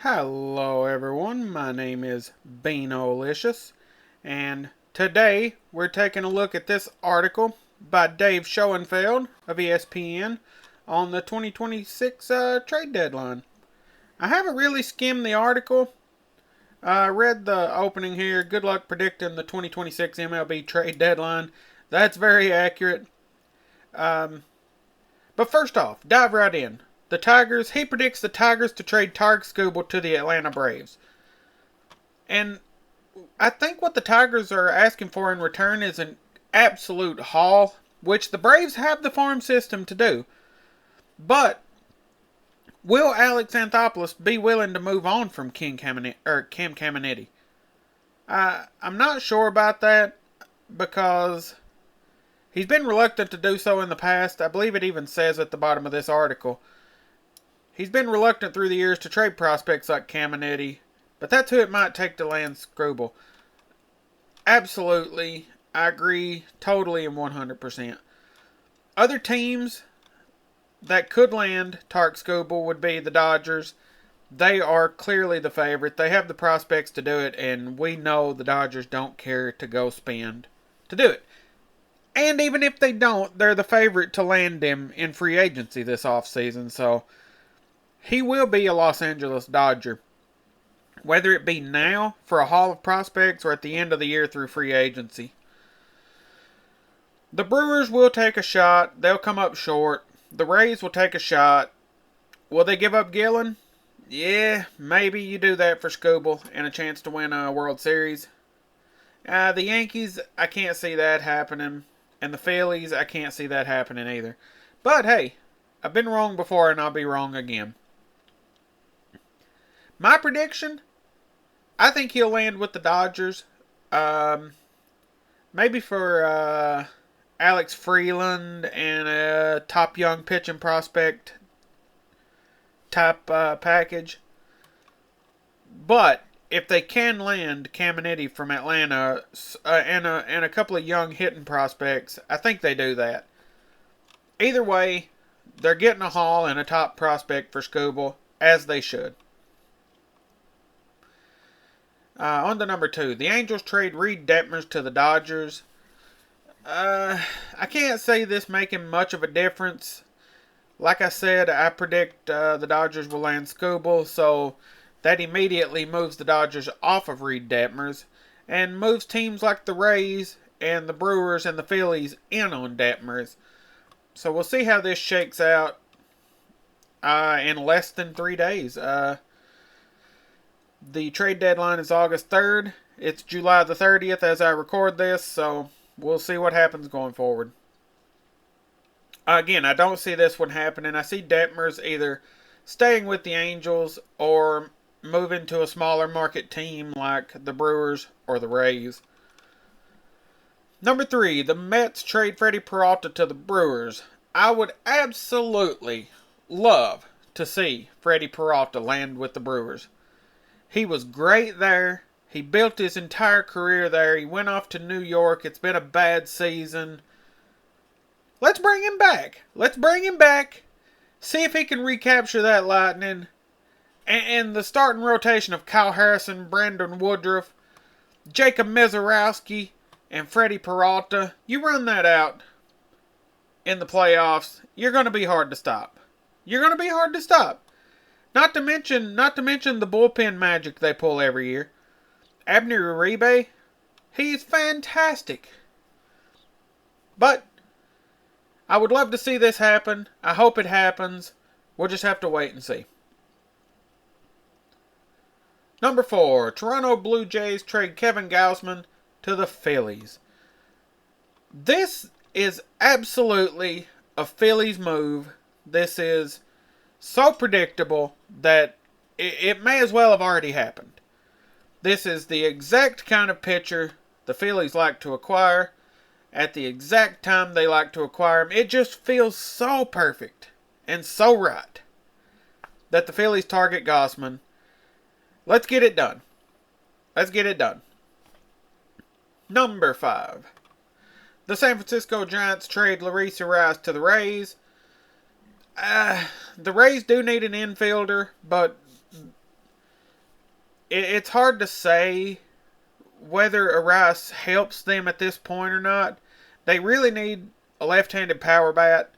Hello everyone, my name is Beanolicious, and today we're taking a look at this article by Dave Schoenfeld of ESPN on the 2026 trade deadline. I haven't really skimmed the article. I read the opening here. Good luck predicting the 2026 MLB trade deadline. That's very accurate. But first off, dive right in. The Tigers, he predicts the Tigers to trade Tarek Skubal to the Atlanta Braves. And I think what the Tigers are asking for in return is an absolute haul, which the Braves have the farm system to do. But will Alex Anthopoulos be willing to move on from Cam Caminiti? I'm not sure about that because he's been reluctant to do so in the past. I believe it even says at the bottom of this article. He's been reluctant through the years to trade prospects like Caminiti, but that's who it might take to land Skubal. Absolutely, I agree totally and 100%. Other teams that could land Tarek Skubal would be the Dodgers. They are clearly the favorite. They have the prospects to do it, and we know the Dodgers don't care to go spend to do it. And even if they don't, they're the favorite to land him in free agency this offseason, so he will be a Los Angeles Dodger. Whether it be now for a haul of prospects or at the end of the year through free agency. The Brewers will take a shot. They'll come up short. The Rays will take a shot. Will they give up Gillen? Yeah, maybe you do that for Skubal and a chance to win a World Series. The Yankees, I can't see that happening. And the Phillies, I can't see that happening either. But hey, I've been wrong before and I'll be wrong again. My prediction, I think he'll land with the Dodgers. Maybe for Alex Freeland and a top young pitching prospect type package. But if they can land Caminiti from Atlanta and a couple of young hitting prospects, I think they do that. Either way, they're getting a haul and a top prospect for Skubal, as they should. On to number 2. The Angels trade Reed Detmers to the Dodgers. I can't say this making much of a difference. Like I said, I predict the Dodgers will land Skubal, so that immediately moves the Dodgers off of Reed Detmers and moves teams like the Rays and the Brewers and the Phillies in on Detmers. So we'll see how this shakes out in less than 3 days. The trade deadline is August 3rd. It's July the 30th as I record this, so we'll see what happens going forward. Again, I don't see this one happening. I see Detmers either staying with the Angels or moving to a smaller market team like the Brewers or the Rays. Number 3, the Mets trade Freddie Peralta to the Brewers. I would absolutely love to see Freddie Peralta land with the Brewers. He was great there. He built his entire career there. He went off to New York. It's been a bad season. Let's bring him back. Let's bring him back. See if he can recapture that lightning. And the starting rotation of Kyle Harrison, Brandon Woodruff, Jacob Mezorowski, and Freddie Peralta. You run that out in the playoffs, you're going to be hard to stop. You're going to be hard to stop. Not to mention the bullpen magic they pull every year. Abner Uribe, he's fantastic. But I would love to see this happen. I hope it happens. We'll just have to wait and see. Number 4, Toronto Blue Jays trade Kevin Gausman to the Phillies. This is absolutely a Phillies move. This is so predictable that it may as well have already happened. This is the exact kind of pitcher the Phillies like to acquire at the exact time they like to acquire him. It just feels so perfect and so right that the Phillies target Gausman. Let's get it done. Let's get it done. Number 5. The San Francisco Giants trade Larry Rice to the Rays. The Rays do need an infielder, but it's hard to say whether a Rice helps them at this point or not. They really need a left-handed power bat.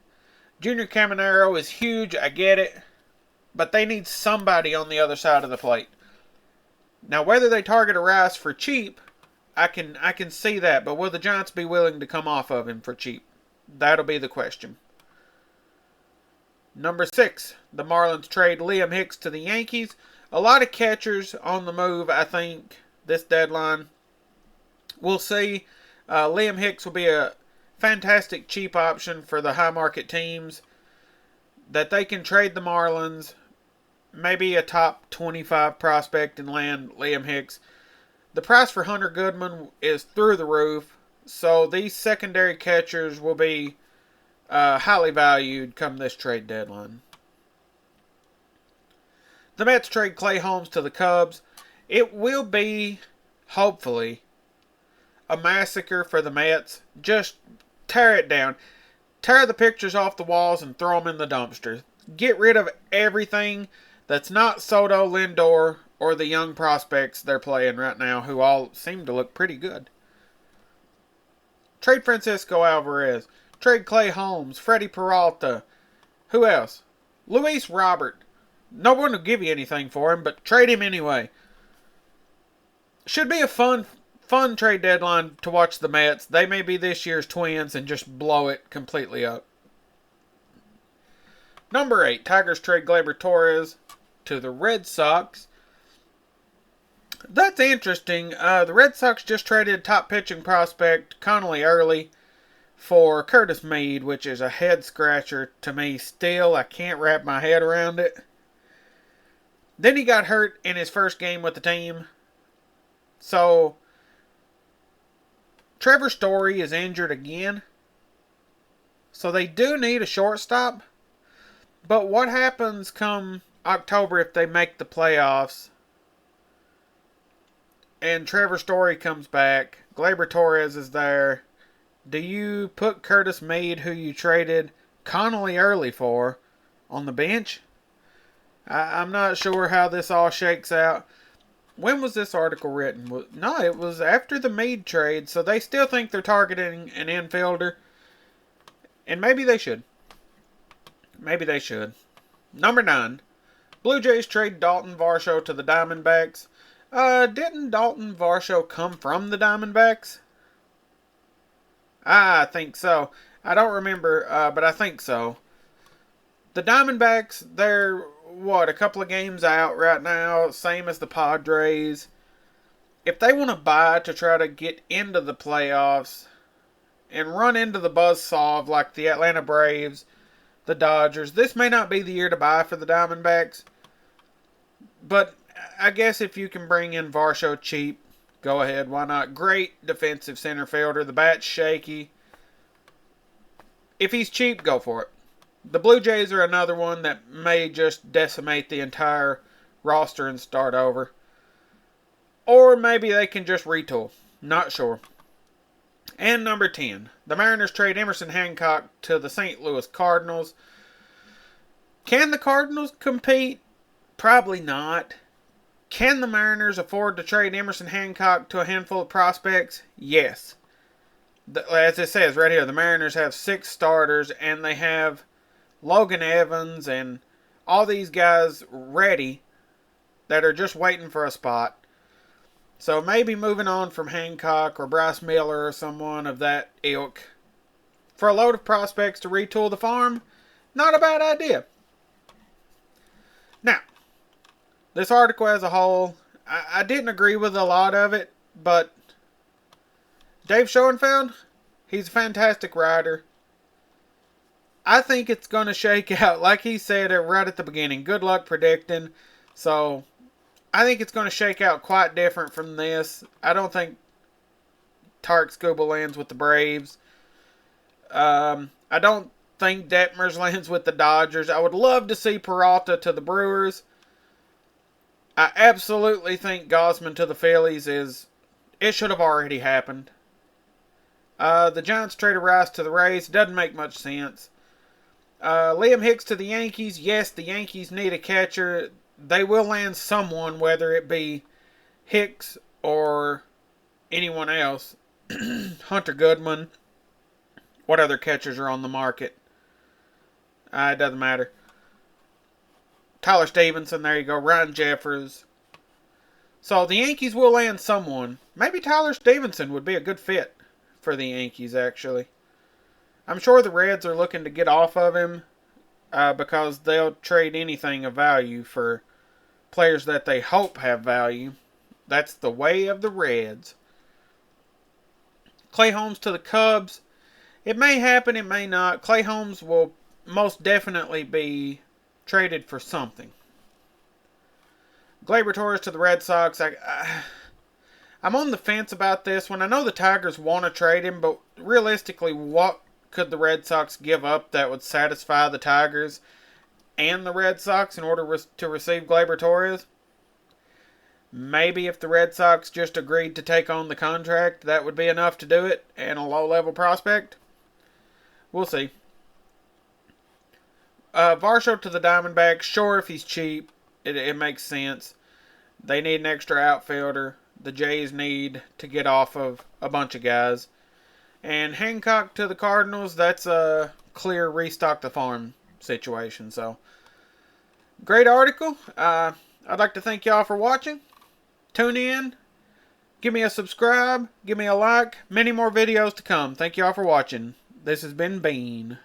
Junior Caminero is huge, I get it, but they need somebody on the other side of the plate. Now, whether they target a Rice for cheap, I can see that, but will the Giants be willing to come off of him for cheap? That'll be the question. Number 6, the Marlins trade Liam Hicks to the Yankees. A lot of catchers on the move, I think, this deadline. We'll see. Liam Hicks will be a fantastic cheap option for the high market teams that they can trade the Marlins, maybe a top 25 prospect, and land Liam Hicks. The price for Hunter Goodman is through the roof, so these secondary catchers will be highly valued come this trade deadline. The Mets trade Clay Holmes to the Cubs. It will be, hopefully, a massacre for the Mets. Just tear it down. Tear the pictures off the walls and throw them in the dumpster. Get rid of everything that's not Soto, Lindor, or the young prospects they're playing right now, who all seem to look pretty good. Trade Francisco Alvarez. Trade Clay Holmes, Freddie Peralta. Who else? Luis Robert. No one will give you anything for him, but trade him anyway. Should be a fun trade deadline to watch the Mets. They may be this year's Twins and just blow it completely up. Number 8, Tigers trade Gleyber Torres to the Red Sox. That's interesting. The Red Sox just traded top pitching prospect Connolly Early for Curtis Mead, which is a head scratcher to me still. I can't wrap my head around it. Then he got hurt in his first game with the team. So, Trevor Story is injured again. So they do need a shortstop. But what happens come October if they make the playoffs and Trevor Story comes back, Gleyber Torres is there? Do you put Curtis Mead, who you traded Connolly Early for, on the bench? I'm not sure how this all shakes out. When was this article written? No, it was after the Mead trade, so they still think they're targeting an infielder. And maybe they should. Maybe they should. Number 9. Blue Jays trade Dalton Varsho to the Diamondbacks. Didn't Dalton Varsho come from the Diamondbacks? I think so. I don't remember, but I think so. The Diamondbacks, they're, a couple of games out right now, same as the Padres. If they want to buy to try to get into the playoffs and run into the buzzsaw like the Atlanta Braves, the Dodgers, this may not be the year to buy for the Diamondbacks. But I guess if you can bring in Varsho cheap, go ahead, why not? Great defensive center fielder. The bat's shaky. If he's cheap, go for it. The Blue Jays are another one that may just decimate the entire roster and start over. Or maybe they can just retool. Not sure. And number 10. The Mariners trade Emerson Hancock to the St. Louis Cardinals. Can the Cardinals compete? Probably not. Can the Mariners afford to trade Emerson Hancock to a handful of prospects? Yes. As it says right here, the Mariners have 6 starters and they have Logan Evans and all these guys ready that are just waiting for a spot. So maybe moving on from Hancock or Bryce Miller or someone of that ilk for a load of prospects to retool the farm, not a bad idea. Now, this article as a whole, I didn't agree with a lot of it, but Dave Schoenfeld, he's a fantastic writer. I think it's going to shake out, like he said right at the beginning. Good luck predicting. So, I think it's going to shake out quite different from this. I don't think Tarek Skubal lands with the Braves. I don't think Detmers lands with the Dodgers. I would love to see Peralta to the Brewers. I absolutely think Gausman to the Phillies it should have already happened. The Giants traded Rice to the Rays. Doesn't make much sense. Liam Hicks to the Yankees. Yes, the Yankees need a catcher. They will land someone, whether it be Hicks or anyone else. Hunter Goodman. What other catchers are on the market? It doesn't matter. Tyler Stevenson, there you go. Ryan Jeffers. So the Yankees will land someone. Maybe Tyler Stevenson would be a good fit for the Yankees, actually. I'm sure the Reds are looking to get off of him because they'll trade anything of value for players that they hope have value. That's the way of the Reds. Clay Holmes to the Cubs. It may happen, it may not. Clay Holmes will most definitely be traded for something. Gleyber Torres to the Red Sox. I'm on the fence about this one. I know the Tigers want to trade him, but realistically, what could the Red Sox give up that would satisfy the Tigers and the Red Sox in order to receive Gleyber Torres? Maybe if the Red Sox just agreed to take on the contract, that would be enough to do it, and a low-level prospect. We'll see. Varsho to the Diamondbacks. Sure, if he's cheap, it makes sense. They need an extra outfielder. The Jays need to get off of a bunch of guys. And Hancock to the Cardinals, that's a clear restock the farm situation. So, great article. I'd like to thank y'all for watching. Tune in. Give me a subscribe. Give me a like. Many more videos to come. Thank y'all for watching. This has been Bean.